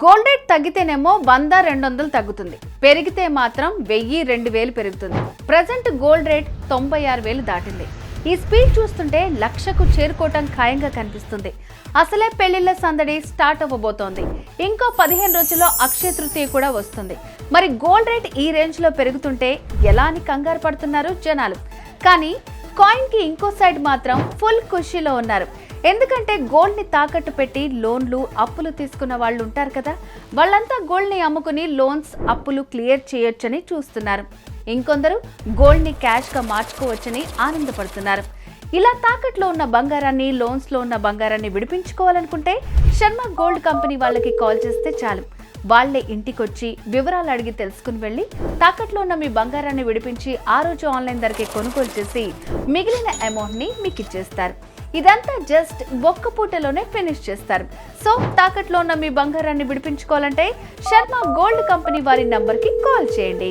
Gold rate తగ్గితేనేమో 100-200 తగ్గుతుంది, పెరిగితే మాత్రం 1000-2000 పెరుగుతుంది. ప్రజెంట్ గోల్డ్ రేట్ 96,000 దాటింది. ఈ స్పీడ్ చూస్తుంటే లక్షకు చేరుకోవటం ఖాయంగా కనిపిస్తుంది. అసలే పెళ్లిళ్ల సందడి స్టార్ట్ అవ్వబోతోంది. ఇంకో 15 రోజుల్లో అక్షయ తృతీయ కూడా వస్తుంది. మరి గోల్డ్ రేట్ ఈ రేంజ్ లో పెరుగుతుంటే ఎలా అని కంగారు పడుతున్నారు జనాలు. కానీ కాయిన్ కి ఇంకో సైడ్ మాత్రం ఫుల్ ఖుషీలో ఉన్నారు. ఎందుకంటే గోల్డ్ ని తాకట్టు పెట్టి లోన్లు అప్పులు తీసుకున్న వాళ్ళు ఉంటారు కదా, వాళ్ళంతా గోల్డ్ ని అమ్ముకుని లోన్స్ అప్పులు క్లియర్ చేయొచ్చని చూస్తున్నారు. ఇంకొందరు గోల్డ్ ని క్యాష్ గా మార్చుకోవచ్చని ఆనందపడుతున్నారు. ఇలా తాకట్లో ఉన్న బంగారాన్ని, లోన్స్ లో ఉన్న బంగారాన్ని విడిపించుకోవాలనుకుంటే శర్మ గోల్డ్ కంపెనీ వాళ్ళకి కాల్ చేస్తే చాలు. వాళ్లే ఇంటికొచ్చి వివరాలు అడిగి తెలుసుకుని వెళ్ళి తాకట్లో ఉన్న మీ బంగారాన్ని విడిపించి ఆ రోజు ఆన్లైన్ ధరకే కొనుగోలు చేసి మిగిలిన అమౌంట్ ని మీకు ఇచ్చేస్తారు. ఇదంతా జస్ట్ ఒక్క పూటలోనే ఫినిష్ చేస్తారు. సో తాకట్లో ఉన్న మీ బంగారాన్ని విడిపించుకోవాలంటే శర్మ గోల్డ్ కంపెనీ వారి నంబర్కి కాల్ చేయండి.